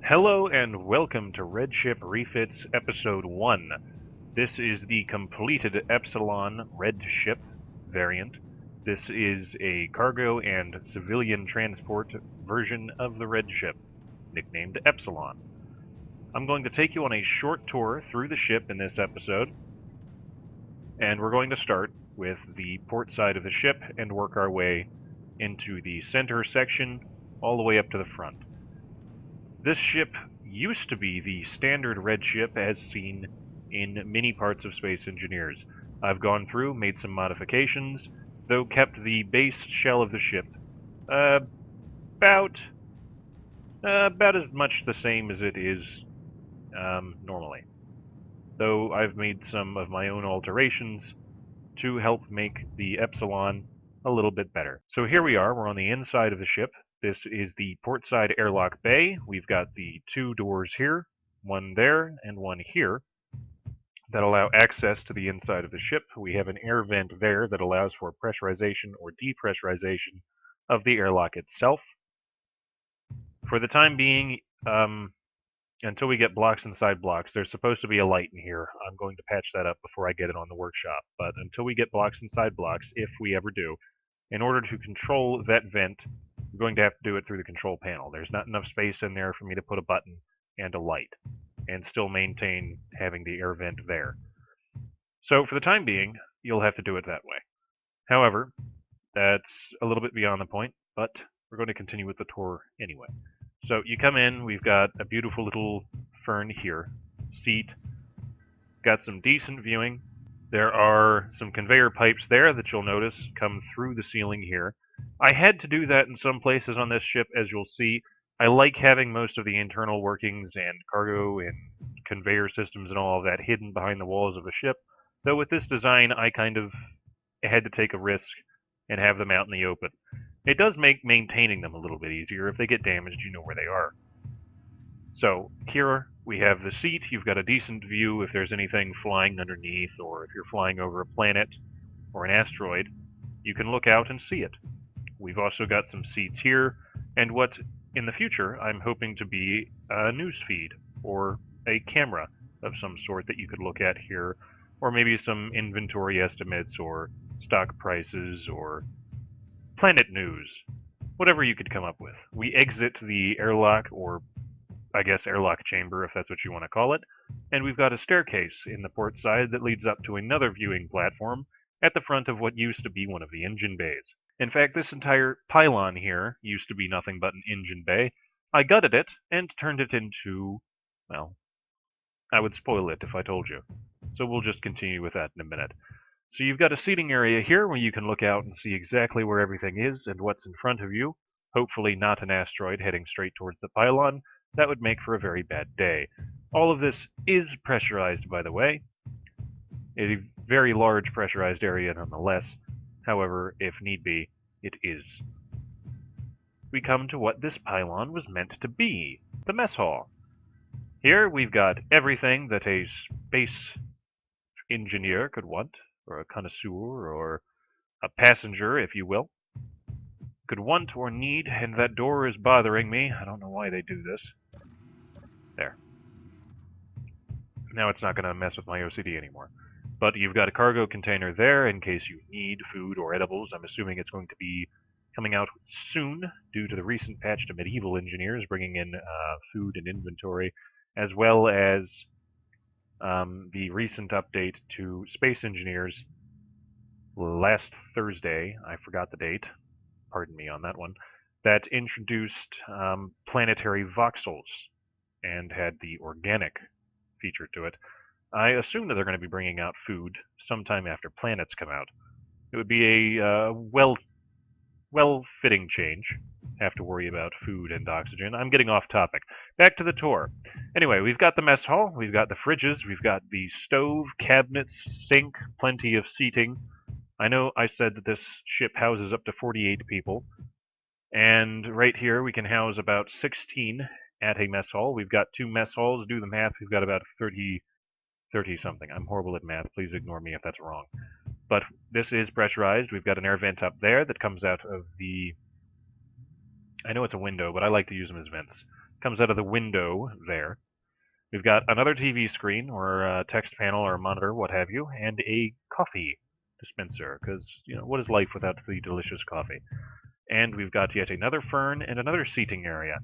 Hello and welcome to Redship Refit's Episode 1. This is the completed Epsilon Red Ship variant. This is a cargo and civilian transport version of the Red Ship, nicknamed Epsilon. I'm going to take you on a short tour through the ship in this episode, and we're going to start with the port side of the ship and work our way into the center section all the way up to the front. This ship used to be the standard red ship as seen in many parts of Space Engineers. I've gone through, made some modifications, though kept the base shell of the ship about as much the same as it is normally. Though I've made some of my own alterations to help make the Epsilon a little bit better. So here we are, we're on the inside of the ship. This is the portside airlock bay. We've got the two doors here, one there and one here, that allow access to the inside of the ship. We have an air vent there that allows for pressurization or depressurization of the airlock itself. For the time being, until we get blocks inside blocks, there's supposed to be a light in here. I'm going to patch that up before I get it on the workshop. But until we get blocks inside blocks, if we ever do, in order to control that vent, we're going to have to do it through the control panel. There's not enough space in there for me to put a button and a light and still maintain having the air vent there. So for the time being, you'll have to do it that way. However, that's a little bit beyond the point, but we're going to continue with the tour anyway. So you come in, we've got a beautiful little fern here, seat, got some decent viewing. There are some conveyor pipes there that you'll notice come through the ceiling here. I had to do that in some places on this ship, as you'll see. I like having most of the internal workings and cargo and conveyor systems and all of that hidden behind the walls of the ship, though with this design I kind of had to take a risk and have them out in the open. It does make maintaining them a little bit easier. If they get damaged, you know where they are. So here we have the seat. You've got a decent view if there's anything flying underneath, or if you're flying over a planet or an asteroid, you can look out and see it. We've also got some seats here, and what in the future I'm hoping to be a news feed or a camera of some sort that you could look at here, or maybe some inventory estimates or stock prices or planet news, whatever you could come up with. We exit the airlock, or I guess airlock chamber if that's what you want to call it, and we've got a staircase in the port side that leads up to another viewing platform at the front of what used to be one of the engine bays. In fact, this entire pylon here used to be nothing but an engine bay. I gutted it and turned it into, well, I would spoil it if I told you. So we'll just continue with that in a minute. So you've got a seating area here where you can look out and see exactly where everything is and what's in front of you. Hopefully not an asteroid heading straight towards the pylon. That would make for a very bad day. All of this is pressurized, by the way. A very large pressurized area nonetheless. However, if need be, it is. We come to what this pylon was meant to be, the mess hall. Here we've got everything that a space engineer could want, or a connoisseur, or a passenger, if you will, could want or need, and that door is bothering me. I don't know why they do this. There. Now it's not going to mess with my OCD anymore. But you've got a cargo container there in case you need food or edibles. I'm assuming it's going to be coming out soon due to the recent patch to Medieval Engineers bringing in food and inventory, as well as the recent update to Space Engineers last Thursday. I forgot the date. Pardon me on that one. That introduced planetary voxels and had the organic feature to it. I assume that they're going to be bringing out food sometime after planets come out. It would be a well-fitting change. Have to worry about food and oxygen. I'm getting off topic. Back to the tour. Anyway, we've got the mess hall, we've got the fridges, we've got the stove, cabinets, sink, plenty of seating. I know I said that this ship houses up to 48 people, and right here we can house about 16 at a mess hall. We've got two mess halls. Do the math. We've got about 30 something. I'm horrible at math. Please ignore me if that's wrong. But this is pressurized. We've got an air vent up there that comes out of the... I know it's a window, but I like to use them as vents. comes out of the window there. We've got another TV screen, or a text panel, or a monitor, what have you, and a coffee dispenser, because, what is life without the delicious coffee? And we've got yet another fern and another seating area.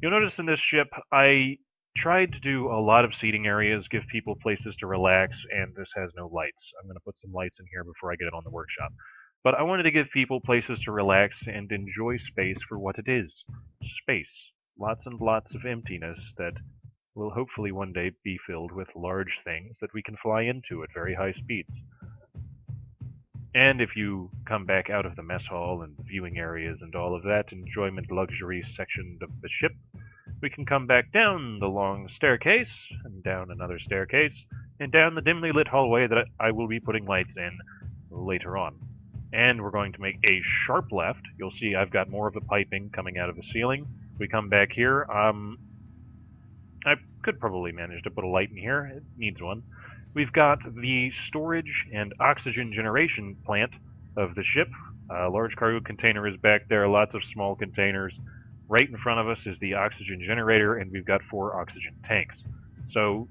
You'll notice in this ship, I tried to do a lot of seating areas, give people places to relax, and this has no lights. I'm going to put some lights in here before I get it on the workshop. But I wanted to give people places to relax and enjoy space for what it is. Space. Lots and lots of emptiness that will hopefully one day be filled with large things that we can fly into at very high speeds. And if you come back out of the mess hall and the viewing areas and all of that enjoyment luxury section of the ship, we can come back down the long staircase, and down another staircase, and down the dimly lit hallway that I will be putting lights in later on. And we're going to make a sharp left. You'll see I've got more of the piping coming out of the ceiling. We come back here. I could probably manage to put a light in here. It needs one. We've got the storage and oxygen generation plant of the ship. A large cargo container is back there, lots of small containers. Right in front of us is the oxygen generator, and we've got 4 oxygen tanks. So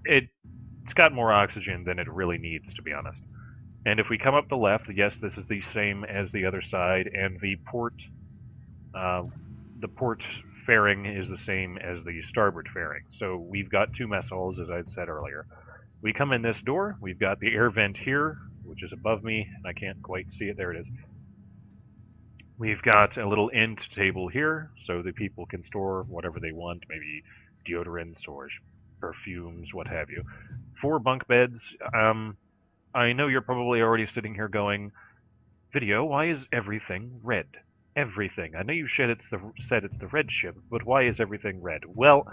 it's got more oxygen than it really needs, to be honest. And if we come up the left, yes, this is the same as the other side, and the port fairing is the same as the starboard fairing. So we've got 2 mess halls, as I'd said earlier. We come in this door, we've got the air vent here, which is above me, and I can't quite see it, there it is. We've got a little end table here, so that people can store whatever they want, maybe deodorants or perfumes, what have you. 4 bunk beds. I know you're probably already sitting here going, Video, why is everything red? Everything. I know you said it's the red ship, but why is everything red? Well,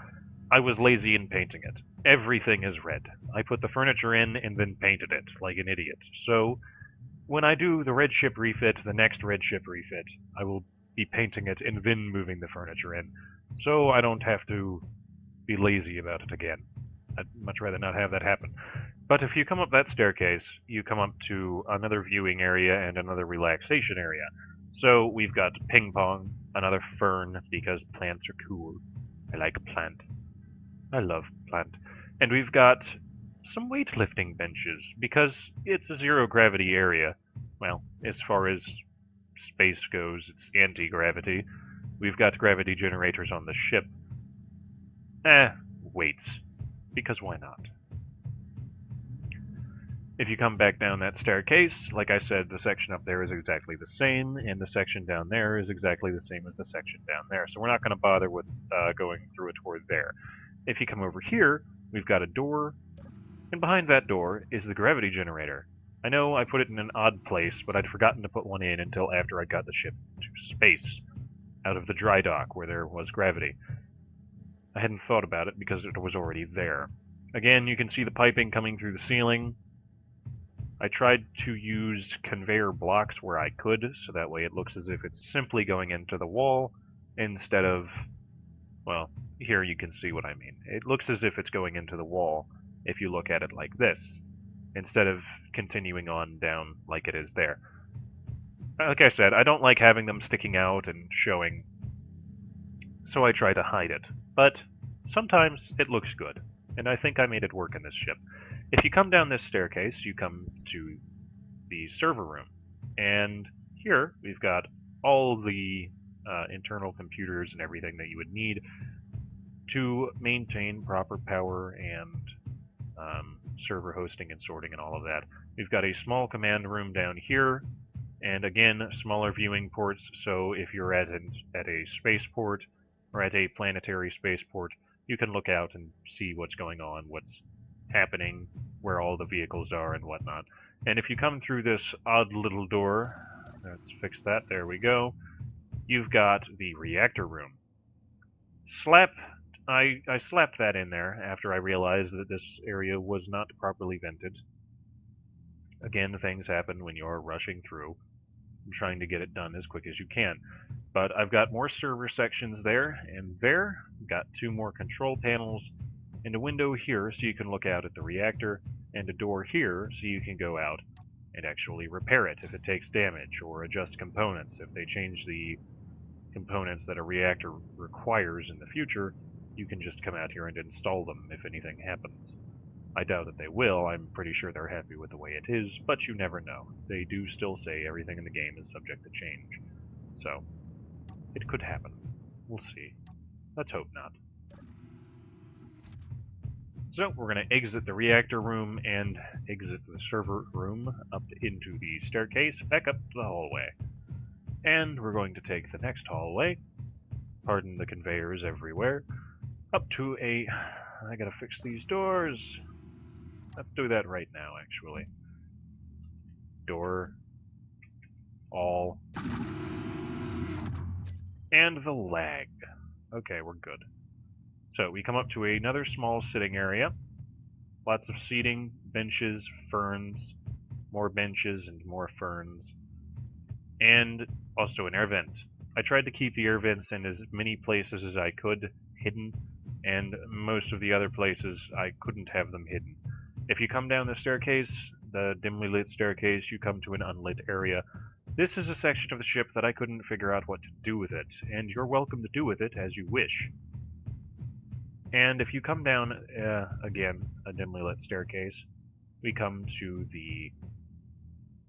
I was lazy in painting it. Everything is red. I put the furniture in and then painted it like an idiot. So when I do the red ship refit, the next red ship refit, I will be painting it and then moving the furniture in. So I don't have to be lazy about it again. I'd much rather not have that happen. But if you come up that staircase, you come up to another viewing area and another relaxation area. So we've got ping pong, another fern, because plants are cool. I like plant. I love plant. And we've got some weightlifting benches, because it's a zero-gravity area. Well, as far as space goes, it's anti-gravity. We've got gravity generators on the ship. Weights. Because why not? If you come back down that staircase, like I said, the section up there is exactly the same, and the section down there is exactly the same as the section down there. So we're not going to bother with going through a tour there. If you come over here, we've got a door, and behind that door is the gravity generator. I know I put it in an odd place, but I'd forgotten to put one in until after I got the ship to space, out of the dry dock where there was gravity. I hadn't thought about it because it was already there. Again, you can see the piping coming through the ceiling. I tried to use conveyor blocks where I could, so that way it looks as if it's simply going into the wall, instead of, well, here you can see what I mean. It looks as if it's going into the wall if you look at it like this, instead of continuing on down like it is there. Like I said, I don't like having them sticking out and showing, so I try to hide it. But sometimes it looks good, and I think I made it work in this ship. If you come down this staircase, you come to the server room, and here we've got all the internal computers and everything that you would need to maintain proper power and server hosting and sorting and all of that. We've got a small command room down here, and again, smaller viewing ports, so if you're at a spaceport or at a planetary spaceport, you can look out and see what's going on, what's happening, where all the vehicles are and whatnot. And if you come through this odd little door, let's fix that, there we go, you've got the reactor room. I slapped that in there after I realized that this area was not properly vented. Again, things happen when you're rushing through and trying to get it done as quick as you can. But I've got more server sections there, and there, got 2 more control panels, and a window here so you can look out at the reactor, and a door here so you can go out and actually repair it if it takes damage, or adjust components if they change the components that a reactor requires in the future. you can just come out here and install them if anything happens. I doubt that they will. I'm pretty sure they're happy with the way it is, but you never know. They do still say everything in the game is subject to change. So, it could happen. We'll see. Let's hope not. So, we're going to exit the reactor room and exit the server room up into the staircase, back up to the hallway. And we're going to take the next hallway, pardon the conveyors everywhere, up to a... I gotta fix these doors. Let's do that right now, actually. Door. All. And the lag. Okay, we're good. So, we come up to another small sitting area. Lots of seating, benches, ferns, more benches and more ferns. And also an air vent. I tried to keep the air vents in as many places as I could hidden, and most of the other places I couldn't have them hidden. If you come down the staircase, the dimly lit staircase, you come to an unlit area. This is a section of the ship that I couldn't figure out what to do with it, and you're welcome to do with it as you wish. And if you come down, again, a dimly lit staircase, we come to the...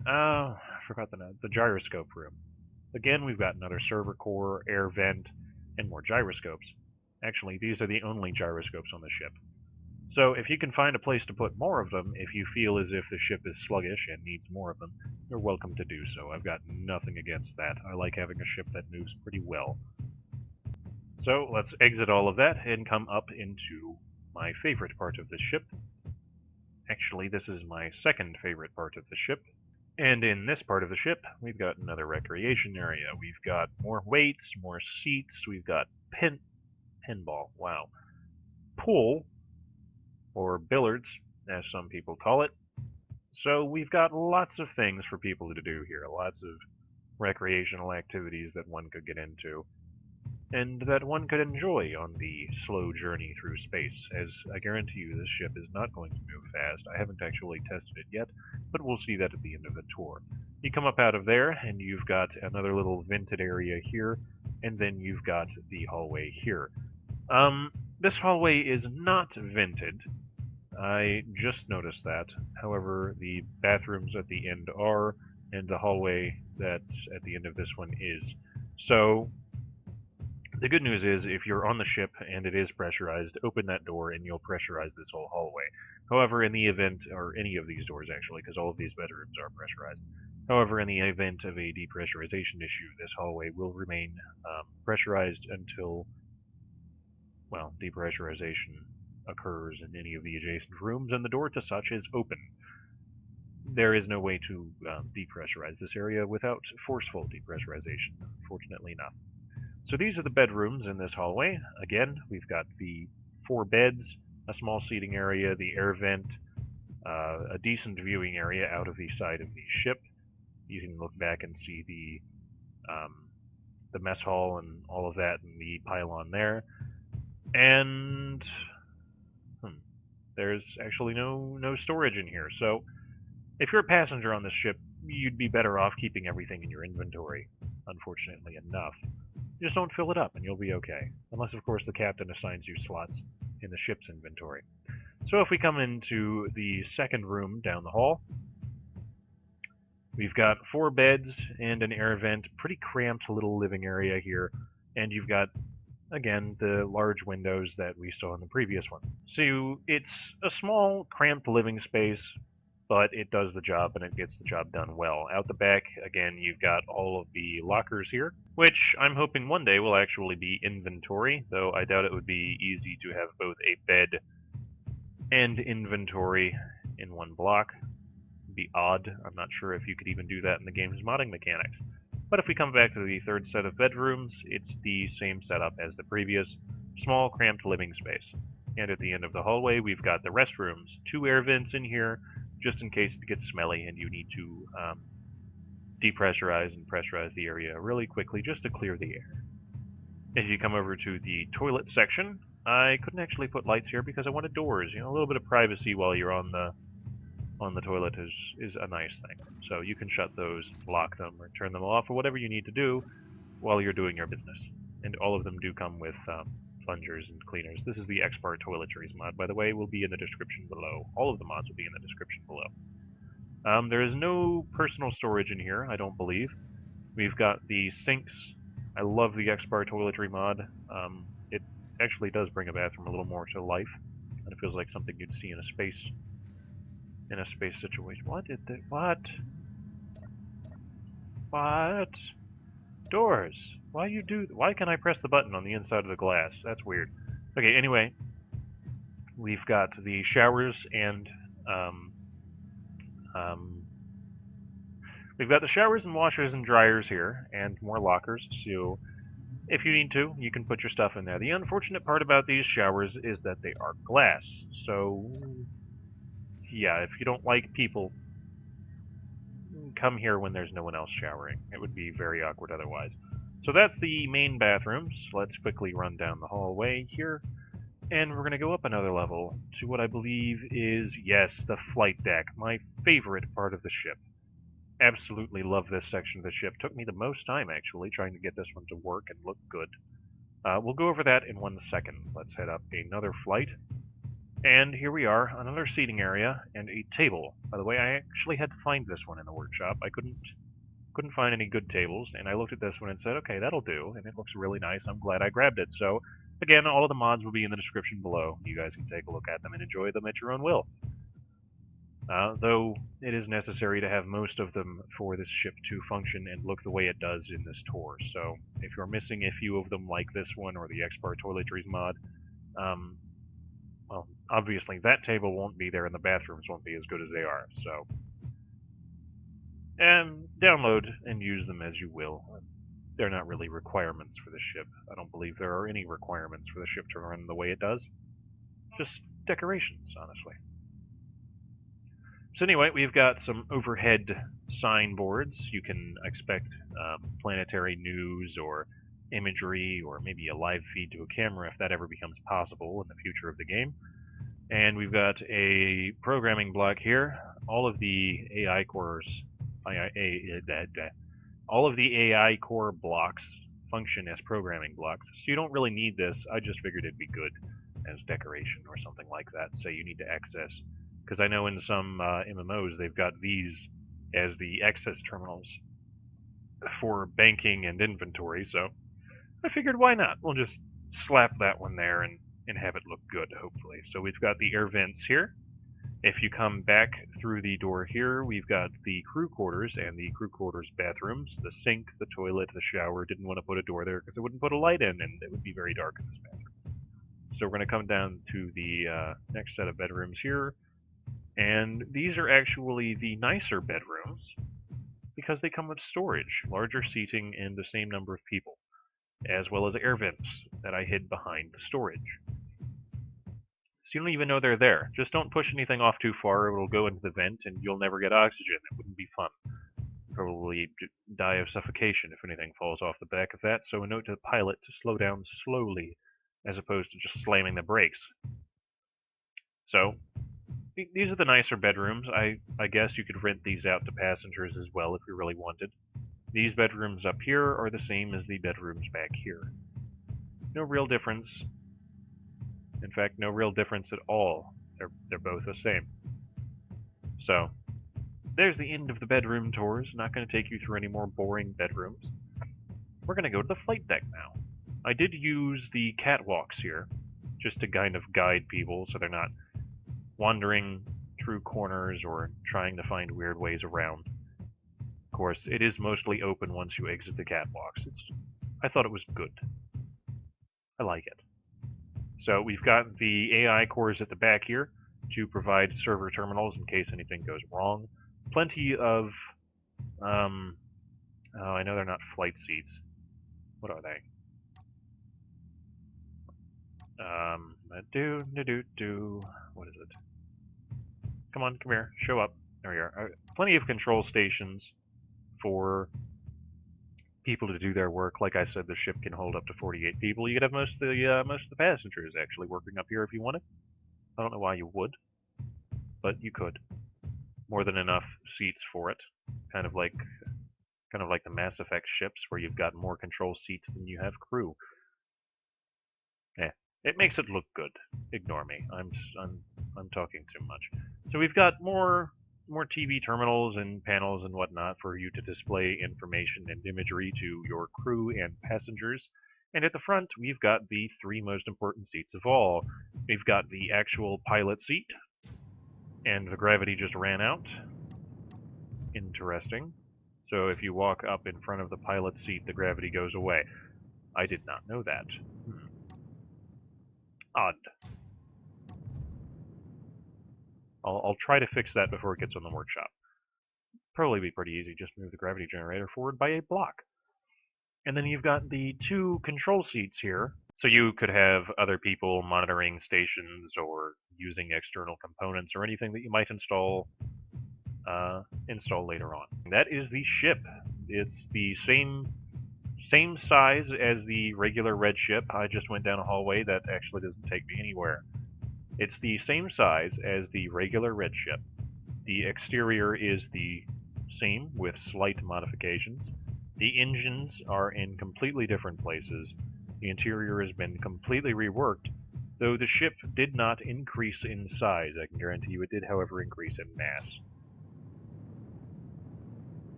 I forgot the gyroscope room. Again, we've got another server core, air vent, and more gyroscopes. Actually, these are the only gyroscopes on the ship. So if you can find a place to put more of them, if you feel as if the ship is sluggish and needs more of them, you're welcome to do so. I've got nothing against that. I like having a ship that moves pretty well. So let's exit all of that and come up into my favorite part of the ship. Actually, this is my second favorite part of the ship. And in this part of the ship, we've got another recreation area. We've got more weights, more seats, we've got pinball, wow. Pool, or billiards, as some people call it. So we've got lots of things for people to do here, lots of recreational activities that one could get into, and that one could enjoy on the slow journey through space, as I guarantee you this ship is not going to move fast. I haven't actually tested it yet, but we'll see that at the end of the tour. You come up out of there, and you've got another little vented area here, and then you've got the hallway here. This hallway is not vented. I just noticed that. However, the bathrooms at the end are, and the hallway that's at the end of this one is. So, the good news is, if you're on the ship and it is pressurized, open that door and you'll pressurize this whole hallway. However, in the event, or any of these doors actually, because all of these bedrooms are pressurized. However, in the event of a depressurization issue, this hallway will remain pressurized until, well, depressurization occurs in any of the adjacent rooms and the door to such is open. There is no way to depressurize this area without forceful depressurization, fortunately enough. So these are the bedrooms in this hallway. Again, we've got the 4 beds, a small seating area, the air vent, a decent viewing area out of the side of the ship. You can look back and see the mess hall and all of that and the pylon there. And there's actually no storage in here. So if you're a passenger on this ship, you'd be better off keeping everything in your inventory, unfortunately enough. Just don't fill it up and you'll be okay. Unless, of course, the captain assigns you slots in the ship's inventory. So if we come into the second room down the hall, we've got 4 beds and an air vent, pretty cramped little living area here, and you've got, again, the large windows that we saw in the previous one. So it's a small, cramped living space, but it does the job and it gets the job done well. Out the back, again, you've got all of the lockers here, which I'm hoping one day will actually be inventory, though I doubt it would be easy to have both a bed and inventory in one block. It'd be odd. I'm not sure if you could even do that in the game's modding mechanics. But if we come back to the third set of bedrooms, it's the same setup as the previous, small, cramped living space. And at the end of the hallway, we've got the restrooms, 2 air vents in here, just in case it gets smelly and you need to depressurize and pressurize the area really quickly just to clear the air. If you come over to the toilet section, I couldn't actually put lights here because I wanted doors. You know, a little bit of privacy while you're on the toilet is a nice thing. So you can shut those, lock them, or turn them off, or whatever you need to do while you're doing your business. And all of them do come with plungers and cleaners. This is the XPAR Toiletries mod, by the way, will be in the description below. All of the mods will be in the description below. There is no personal storage in here, I don't believe. We've got the sinks. I love the XPAR Toiletry mod. It actually does bring a bathroom a little more to life, and it feels like something you'd see in a space situation. What did they? What? Doors. Why can I press the button on the inside of the glass? That's weird. Okay, anyway, we've got the showers and we've got the showers and washers and dryers here, and more lockers, so if you need to, you can put your stuff in there. The unfortunate part about these showers is that they are glass, so yeah, if you don't like people, come here when there's no one else showering. It would be very awkward otherwise. So that's the main bathrooms. Let's quickly run down the hallway here, and we're going to go up another level to what I believe is, yes, the flight deck, my favorite part of the ship. Absolutely love this section of the ship. Took me the most time, actually, trying to get this one to work and look good. We'll go over that in 1 second. Let's head up another flight. And here we are, another seating area and a table. By the way, I actually had to find this one in the workshop. I couldn't find any good tables, and I looked at this one and said, okay, that'll do, and it looks really nice. I'm glad I grabbed it. So, again, all of the mods will be in the description below. You guys can take a look at them and enjoy them at your own will. Though it is necessary to have most of them for this ship to function and look the way it does in this tour. So if you're missing a few of them like this one or the XPAR Toiletries mod, well, obviously that table won't be there and the bathrooms won't be as good as they are. So download and use them as you will. They're not really requirements for the ship. I don't believe there are any requirements for the ship to run the way it does. Just decorations, honestly. So anyway, we've got some overhead signboards. You can expect planetary news or imagery or maybe a live feed to a camera if that ever becomes possible in the future of the game. And we've got a programming block here. All of the AI cores, all of the AI core blocks function as programming blocks. So you don't really need this. I just figured it'd be good as decoration or something like that. Say you need to access. Because I know in some MMOs they've got these as the access terminals for banking and inventory, so I figured why not? We'll just slap that one there and have it look good, hopefully. So we've got the air vents here. If you come back through the door here, we've got the crew quarters and the crew quarters bathrooms, the sink, the toilet, the shower. Didn't want to put a door there because it wouldn't put a light in and it would be very dark in this bathroom. So we're going to come down to the next set of bedrooms here. And these are actually the nicer bedrooms because they come with storage, larger seating, and the same number of people, as well as air vents that I hid behind the storage. So you don't even know they're there. Just don't push anything off too far, it'll go into the vent and you'll never get oxygen. It wouldn't be fun. Probably die of suffocation if anything falls off the back of that, so a note to the pilot to slow down slowly as opposed to just slamming the brakes. So these are the nicer bedrooms. I guess you could rent these out to passengers as well if you really wanted. These bedrooms up here are the same as the bedrooms back here. No real difference. In fact, no real difference at all. They're both the same. So, there's the end of the bedroom tours. Not going to take you through any more boring bedrooms. We're going to go to the flight deck now. I did use the catwalks here, just to kind of guide people so they're not wandering through corners or trying to find weird ways around. Of course, it is mostly open once you exit the catwalks. I thought it was good. I like it. So we've got the AI cores at the back here to provide server terminals in case anything goes wrong. Plenty of, oh, I know they're not flight seats. What are they? What is it? Come on, come here, show up. There we are. Plenty of control stations for people to do their work. Like I said, the ship can hold up to 48 people. You could have most of the passengers actually working up here if you wanted. I don't know why you would, but you could. More than enough seats for it. Kind of like the Mass Effect ships where you've got more control seats than you have crew. It makes it look good. Ignore me. I'm talking too much. So we've got more TV terminals and panels and whatnot for you to display information and imagery to your crew and passengers. And at the front, we've got the three most important seats of all. We've got the actual pilot seat, and the gravity just ran out. Interesting. So if you walk up in front of the pilot seat, the gravity goes away. I did not know that. Odd. I'll try to fix that before it gets on the workshop. Probably be pretty easy. Just move the gravity generator forward by a block. And then you've got the two control seats here. So you could have other people monitoring stations or using external components or anything that you might install later on. That is the ship. It's the same size as the regular red ship. I just went down a hallway that actually doesn't take me anywhere. It's the same size as the regular red ship. The exterior is the same with slight modifications. The engines are in completely different places. The interior has been completely reworked, though the ship did not increase in size. I can guarantee you it did, however, increase in mass.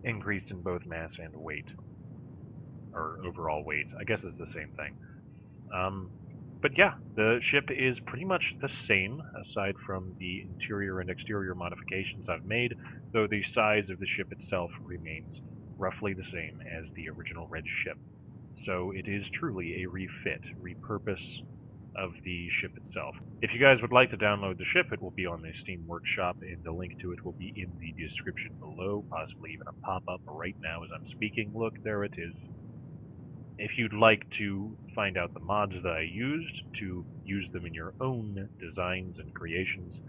Increased in both mass and weight. Or overall weight. I guess it's the same thing. But yeah, the ship is pretty much the same, aside from the interior and exterior modifications I've made, though the size of the ship itself remains roughly the same as the original red ship. So it is truly a refit, repurpose of the ship itself. If you guys would like to download the ship, it will be on the Steam Workshop, and the link to it will be in the description below, possibly even a pop-up right now as I'm speaking. Look, there it is. If you'd like to find out the mods that I used to use them in your own designs and creations,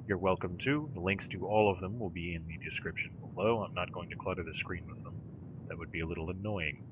you're welcome to. The links to all of them will be in the description below. I'm not going to clutter the screen with them. That would be a little annoying.